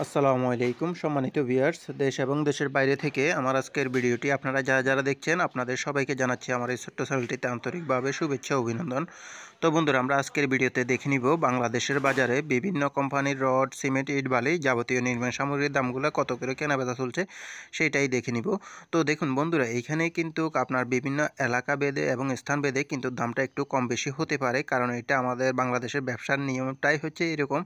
আসসালামু আলাইকুম সম্মানিত ভিউয়ার্স, দেশ এবং দেশের বাইরে থেকে আমার আজকের ভিডিওটি আপনারা যারা দেখছেন আপনাদের সবাইকে জানাচ্ছি আমার এই ছোট্ট চ্যানেলটিতে আন্তরিকভাবে শুভেচ্ছা অভিনন্দন। তো বন্ধুরা, আমরা আজকের ভিডিওতে দেখে নিব বাংলাদেশের বাজারে বিভিন্ন কোম্পানির রড, সিমেন্ট, ইট, বালি যাবতীয় নির্মাণ সামগ্রীর দামগুলো কত করে কেনাবেচা চলছে সেটাই দেখে নিব। তো দেখুন বন্ধুরা, এইখানে কিন্তু আপনার বিভিন্ন এলাকা ভেদে এবং স্থান ভেদে কিন্তু দামটা একটু কম বেশি হতে পারে, কারণ এটা আমাদের বাংলাদেশের ব্যবসার নিয়মটাই হচ্ছে এরকম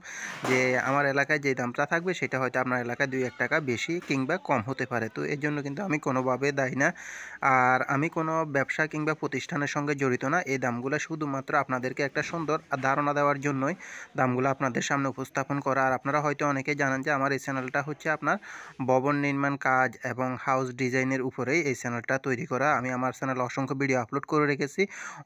যে আমার এলাকায় যে দামটা থাকবে সেটা হয়তো আপনার এলাকায় 2-1 টাকা বেশি কিংবা কম হতে পারে। তো এর জন্য কিন্তু আমি কোনোভাবে দায়ী না, আর আমি কোনো ব্যবসা কিংবা প্রতিষ্ঠানের সঙ্গে জড়িত না। এই দামগুলো শুধুমাত্র আপনাদেরকে একটা সুন্দর ধারণা দেওয়ার জন্যই দামগুলো আপনাদের সামনে উপস্থাপন করা। আর আপনারা হয়তো অনেকেই জানেন যে আমার এই চ্যানেলটা হচ্ছে আপনার ভবন নির্মাণ কাজ এবং হাউস ডিজাইনের উপরেই এই চ্যানেলটা তৈরি করা। আমি আমার চ্যানেলে অসংখ্য ভিডিও আপলোড করে রেখেছি।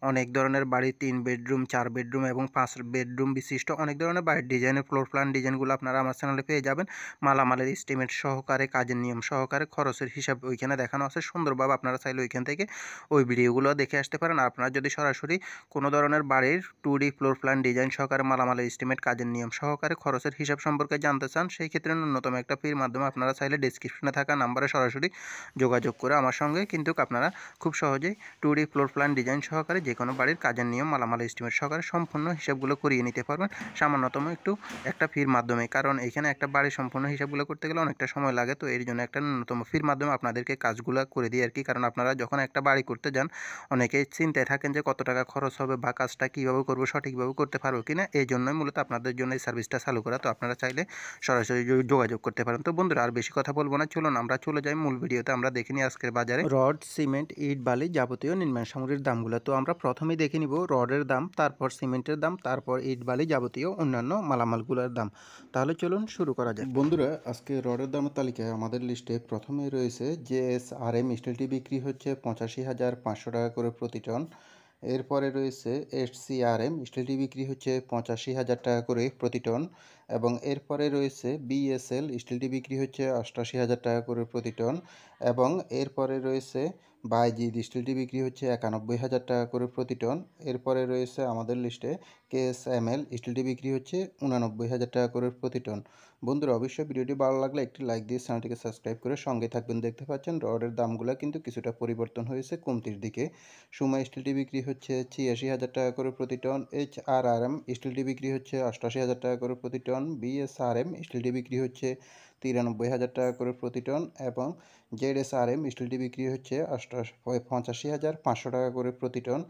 অনেক ধরনের বাড়ি, 3 বেডরুম, 4 বেডরুম এবং 5 বেডরুম বিশিষ্ট অনেক ধরনের বাড়ির ডিজাইনের ফ্লোর প্ল্যান ডিজাইনগুলো আপনারা আমার চ্যানেলে পেয়ে যাবেন। মালামালের এস্টিমেট সহকারে, কাজের নিয়ম সহকারে, খরচের হিসাব ওইখানে দেখানো আছে সুন্দরভাবে। আপনারা চাইলে ওইখান থেকে ওই ভিডিওগুলো দেখে আসতে পারেন। আর আপনারা যদি সরাসরি কোনো ধরনের বাড়ির 2D ফ্লোর প্ল্যান ডিজাইন সহকারে, মালামালের এস্টিমেট, কাজের নিয়ম সহকারে, খরচের হিসাব সম্পর্কে জানতে চান, সেই ক্ষেত্রে ন্যূনতম একটা ফির মাধ্যমে আপনারা চাইলে ডেসক্রিপশনে থাকা নাম্বারে সরাসরি যোগাযোগ করে আমার সঙ্গে কিন্তু আপনারা খুব সহজেই 2D ফ্লোর প্ল্যান ডিজাইন সহকারে যে কোনো বাড়ির কাজের নিয়ম, মালামাল এস্টিমেট সহকারে সম্পূর্ণ হিসাবগুলো করিয়ে নিতে পারবেন সামান্যতম একটু একটা ফির মাধ্যমে। কারণ এখানে একটা বাড়ির সম্পূর্ণ হিসাবগুলো করতে গেলে অনেকটা সময় লাগে, তো এর জন্য একটা ন্যূনতম ফির মাধ্যমে আপনাদেরকে কাজগুলো করে দিই আর কি। কারণ আপনারা যখন একটা বাড়ি করতে যান অনেকেই চিন্তায় থাকেন যে কত টাকা খরচ হবে বা কাজটা কীভাবে করবো, সঠিকভাবে করতে পারবো কিনা। এই জন্যই মূলত আপনাদের জন্য এই সার্ভিসটা চালু করা। তো আপনারা চাইলে সরাসরি যোগাযোগ করতে পারেন। তো বন্ধুরা, আর বেশি কথা বলবো না, চলুন আমরা চলে যাই মূল ভিডিওতে। আমরা দেখে নিই আজকের বাজারে রড, সিমেন্ট, ইট, বালি যাবতীয় নির্মাণ সামগ্রীর দামগুলো। তো আমরা প্রথমেই দেখে নিব রডের দাম, তারপর সিমেন্টের দাম, তারপর ইট, বালি যাবতীয় অন্যান্য মালামালগুলোর দাম। তাহলে চলুন শুরু করা যাক। বন্ধুরা, আজকে রডের দামের তালিকায় আমাদের লিস্টে প্রথমে রয়েছে JSRM স্টিলটি বিক্রি হচ্ছে 85,500 টাকা করে প্রতি টন। এরপরে রয়েছে HCRM স্টিলটি বিক্রি হচ্ছে 85,000 টাকা করে প্রতি টন। এবং এরপরে রয়েছে BSL স্টিলটি বিক্রি হচ্ছে 88,000 টাকা করে প্রতি টন। এবং এরপরে রয়েছে বাইজিৎ স্টিলটি বিক্রি হচ্ছে 91,000 টাকা করে প্রতি টন। এরপরে রয়েছে আমাদের লিস্টে KSML স্টিলটি বিক্রি হচ্ছে 89,000 টাকা করে প্রতি টন। বন্ধুরা, অবশ্যই ভিডিওটি ভালো লাগলে একটি লাইক দিয়ে চ্যানেলটিকে সাবস্ক্রাইব করে সঙ্গে থাকবেন। দেখতে পাচ্ছেন রডের দামগুলো কিন্তু কিছুটা পরিবর্তন হয়েছে কমতির দিকে। সুমা স্টিলটি বিক্রি হচ্ছে 86,000 টাকা করে প্রতি টন। HRRM স্টিলটি বিক্রি হচ্ছে 88,000 টাকা করে প্রতি টন। BSRM স্টিলটি বিক্রি হচ্ছে 93,000 টাকা করে প্রতি টন। এবং ZSRM স্টিলটি বিক্রি হচ্ছে 85,500 টাকা করে প্রতি টন।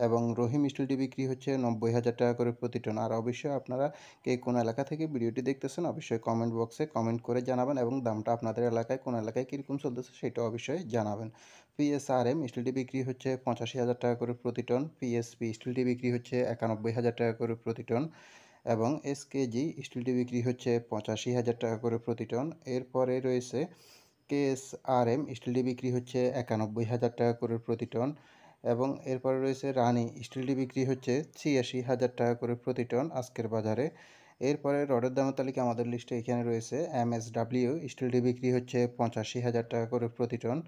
এবং রহিম স্টিলটি বিক্রি হচ্ছে 90,000 টাকা করে প্রতি টন। আর অবশ্যই আপনারা কে কোন এলাকা থেকে ভিডিওটি দেখতেছেন অবশ্যই কমেন্ট বক্সে কমেন্ট করে জানাবেন, এবং দামটা আপনাদের এলাকায় কোন এলাকায় কীরকম চলতেছে সেটা অবশ্যই জানাবেন। PSRM স্টিলটি বিক্রি হচ্ছে 85,000 টাকা করে প্রতি টন। PSP স্টিলটি বিক্রি হচ্ছে 91,000 টাকা করে প্রতি টন। এবং SKG স্টিলটি বিক্রি হচ্ছে 85,000 টাকা করে প্রতি টন। এরপরে রয়েছে KSRM স্টিলটি বিক্রি হচ্ছে 91,000 টাকা করে প্রতি টন। এবং এরপরে রয়েছে রানি স্টিলটি বিক্রি হচ্ছে 86,000 টাকা করে প্রতি টন আজকের বাজারে। এরপরে রডের দামের তালিকা আমাদের লিস্টে এখানে রয়েছে MSW স্টিলটি বিক্রি হচ্ছে 85,000 টাকা করে প্রতি টন।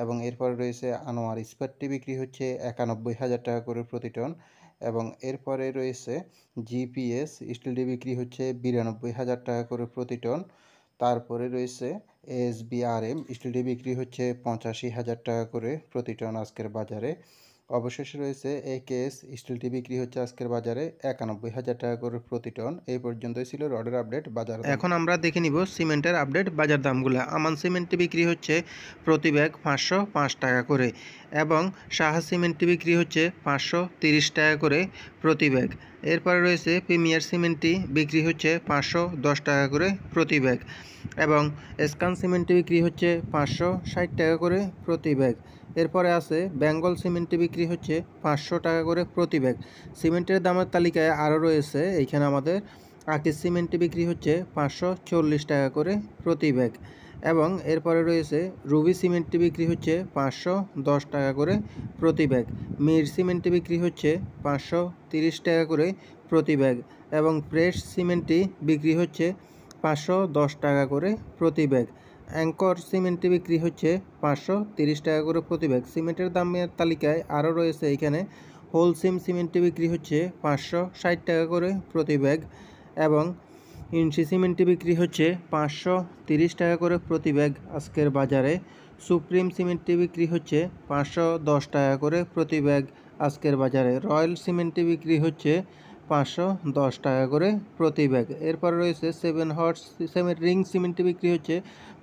এবং এরপরে রয়েছে আনোয়ার ইস্পাতটি বিক্রি হচ্ছে 91,000 টাকা করে প্রতি টন। এবং এরপরে রয়েছে GPS স্টিলটি বিক্রি হচ্ছে 92,000 টাকা করে প্রতি টন। তারপরে রয়েছে SBRM স্টিলটি বিক্রি হচ্ছে 85,000 টাকা করে প্রতি টন আজকের বাজারে। অবশেষে রয়েছে AKS স্টিলটি বিক্রি হচ্ছে আজকের বাজারে 91,000 টাকা করে প্রতি টন। এই পর্যন্তই ছিল রডের আপডেট বাজার দাম। এখন আমরা দেখে নিব সিমেন্টের আপডেট বাজার দামগুলো। আমান সিমেন্টটি বিক্রি হচ্ছে প্রতি ব্যাগ 505 টাকা করে, এবং সাহা সিমেন্টটি বিক্রি হচ্ছে 530 টাকা করে প্রতি ব্যাগ। এরপরে রয়েছে প্রিমিয়ার সিমেন্টটি বিক্রি হচ্ছে 510 টাকা করে প্রতি ব্যাগ, এবং স্কান সিমেন্টটি বিক্রি হচ্ছে 560 টাকা করে প্রতি ব্যাগ। এরপরে আছে বেঙ্গল সিমেন্টটি বিক্রি হচ্ছে 500 টাকা করে প্রতি ব্যাগ। সিমেন্টের দামের তালিকায় আরও রয়েছে এইখানে আমাদের আকিজ সিমেন্টটি বিক্রি হচ্ছে 540 টাকা করে প্রতি ব্যাগ, এবং এরপরে রয়েছে রুবি সিমেন্টটি বিক্রি হচ্ছে 510 টাকা করে প্রতি ব্যাগ। মির সিমেন্টটি বিক্রি হচ্ছে 530 টাকা করে প্রতি ব্যাগ, এবং প্রেস সিমেন্টটি বিক্রি হচ্ছে 510 টাকা করে প্রতি ব্যাগ। অ্যাঙ্কর সিমেন্টটি বিক্রি হচ্ছে 530 টাকা করে প্রতি ব্যাগ। সিমেন্টের দামের তালিকায় আরও রয়েছে এখানে হোলসিম সিমেন্টটি বিক্রি হচ্ছে 560 টাকা করে প্রতি ব্যাগ, এবং ইঞ্চি সিমেন্টটি বিক্রি হচ্ছে 530 টাকা করে প্রতি ব্যাগ আজকের বাজারে। সুপ্রিম সিমেন্টটি বিক্রি হচ্ছে 510 টাকা করে প্রতি ব্যাগ আজকের বাজারে। রয়্যাল সিমেন্টটি বিক্রি হচ্ছে 510 টাকা করে প্রতি ব্যাগ। এরপরে রয়েছে 7 হর্স সিমেন্ট রিং সিমেন্টটি বিক্রি হচ্ছে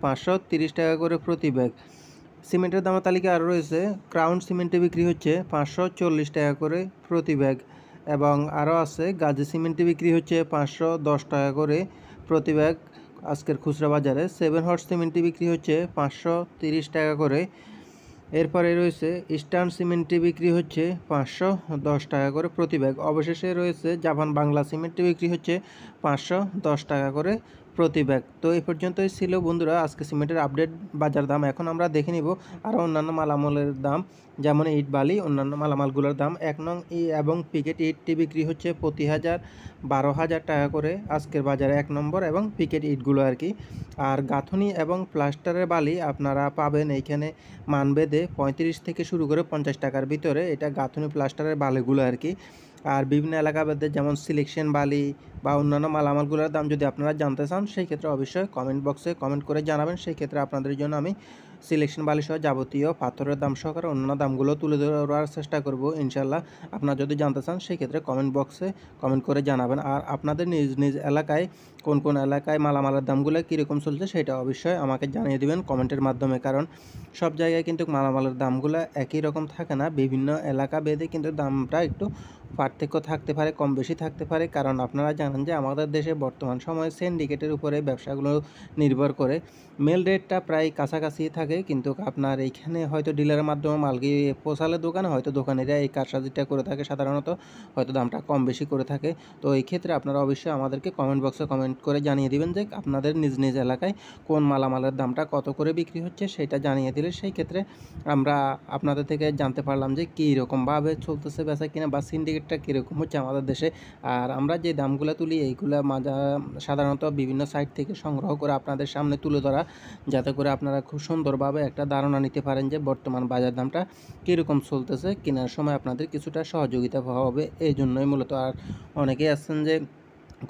530 টাকা করে প্রতি ব্যাগ। সিমেন্টের দামের তালিকা আরও রয়েছে ক্রাউন সিমেন্টে বিক্রি হচ্ছে 540 টাকা করে প্রতি ব্যাগ এবং আরও আছে গাজী সিমেন্টে বিক্রি হচ্ছে 510 টাকা করে প্রতি ব্যাগ আজকের খুচরা বাজারে। 7 হর্স সিমেন্টটি বিক্রি হচ্ছে 530 টাকা করে। এরপরে রয়েছে ইস্টার্ন সিমেন্টটি বিক্রি হচ্ছে 510 টাকা করে প্রতি ব্যাগ। অবশেষে রয়েছে জাপান বাংলা সিমেন্টটি বিক্রি হচ্ছে 510 টাকা করে প্রতি ব্যাগ। তো এই পর্যন্তই ছিল বন্ধুরা আজকে সিমেন্টের আপডেট বাজার দাম। এখন আমরা দেখে নিব আরও অন্যান্য মালামালের দাম, যেমন ইট বালি অন্যান্য মালামালগুলোর দাম। 1 নং এবং পিকেট ইটটি বিক্রি হচ্ছে প্রতি 12,000 টাকা করে আজকের বাজারে 1 নম্বর এবং পিকেট ইটগুলো আর কি। আর গাঁথনি এবং প্লাস্টারের বালি আপনারা পাবেন এইখানে মানবেদে 35 থেকে শুরু করে 50 টাকার ভিতরে, এটা গাঁথনি প্লাস্টারের বালিগুলো আর কি। আর বিভিন্ন এলাকাভেদে যেমন সিলেকশন বালি বা অন্যান্য মালামালগুলোর দাম যদি আপনারা জানতে চান সেই ক্ষেত্রে অবশ্যই কমেন্ট বক্সে কমেন্ট করে জানাবেন। সেই ক্ষেত্রে আপনাদের জন্য আমি সিলেকশন বালি সহ যাবতীয় পাথরের দাম সহকারে অন্যান্য দামগুলো তুলে ধরার চেষ্টা করব ইনশাল্লাহ। আপনারা যদি জানতে চান সেই ক্ষেত্রে কমেন্ট বক্সে কমেন্ট করে জানাবেন। আর আপনাদের নিজ নিজ এলাকায় কোন কোন এলাকায় মালামালের দামগুলো কীরকম চলছে সেটা অবশ্যই আমাকে জানিয়ে দেবেন কমেন্টের মাধ্যমে, কারণ সব জায়গায় কিন্তু মালামালের দামগুলো একই রকম থাকে না, বিভিন্ন এলাকা ভেদে কিন্তু দামটা একটু পার্থক্য থাকতে পারে, কম বেশি থাকতে পারে। কারণ আপনারা জানেন যে আমাদের দেশে বর্তমান সময়ে সিন্ডিকেটের উপরে ব্যবসাগুলো নির্ভর করে। মেল রেটটা প্রায় কাছাকাছি থাকে, কিন্তু আপনার এইখানে হয়তো ডিলারের মাধ্যমে মাল গিয়ে পৌঁছালে দোকানে হয়তো দোকানিরা এই কারসাজিটা করে থাকে, সাধারণত হয়তো দামটা কম বেশি করে থাকে। তো এই ক্ষেত্রে আপনারা অবশ্যই আমাদেরকে কমেন্ট বক্সে কমেন্ট করে জানিয়ে দিবেন যে আপনাদের নিজ নিজ এলাকায় কোন মালামালের দামটা কত করে বিক্রি হচ্ছে সেটা জানিয়ে দিলে সেই ক্ষেত্রে আমরা আপনাদের থেকে জানতে পারলাম যে কী রকমভাবে চলতেছে বেচা কিনা বা সিন্ডিকেটটা কীরকম হচ্ছে আমাদের দেশে। আর আমরা যে দামগুলো তুলি এইগুলো সাধারণত বিভিন্ন সাইট থেকে সংগ্রহ করে আপনাদের সামনে তুলে ধরা, যাতে করে আপনারা খুব সুন্দরভাবে একটা ধারণা নিতে পারেন যে বর্তমান বাজার দামটা কীরকম চলতেছে, কেনার সময় আপনাদের কিছুটা সহযোগিতা হবে এই জন্যই মূলত। আর অনেকেই আছেন যে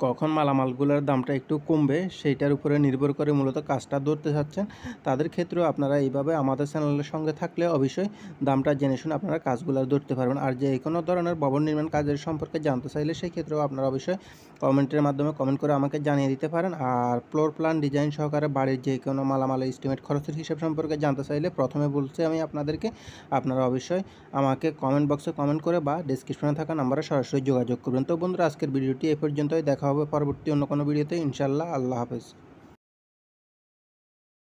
কখন মালামালগুলোর দামটা একটু কমবে সেইটার উপরে নির্ভর করে মূলত কাজটা ধরতে চাচ্ছেন, তাদের ক্ষেত্রেও আপনারা এইভাবে আমাদের চ্যানেলের সঙ্গে থাকলে অবশ্যই দামটা জেনে শুনে আপনারা কাজগুলো ধরতে পারবেন। আর যে কোনো ধরনের ভবন নির্মাণ কাজের সম্পর্কে জানতে চাইলে সেই ক্ষেত্রেও আপনারা অবশ্যই কমেন্টের মাধ্যমে কমেন্ট করে আমাকে জানিয়ে দিতে পারেন। আর ফ্লোর প্ল্যান ডিজাইন সহকারে বাড়ির যে কোনো মালামালের এস্টিমেট খরচের হিসাব সম্পর্কে জানতে চাইলে প্রথমে বলছি আমি আপনাদেরকে, আপনারা অবশ্যই আমাকে কমেন্ট বক্সে কমেন্ট করে বা ডেসক্রিপশনে থাকা নাম্বারে সরাসরি যোগাযোগ করবেন। তো বন্ধুরা আজকের ভিডিওটি এই পর্যন্তই, দেখা হবে পরবর্তী অন্য কোনো ভিডিওতে ইনশাআল্লাহ। আল্লাহ হাফেজ।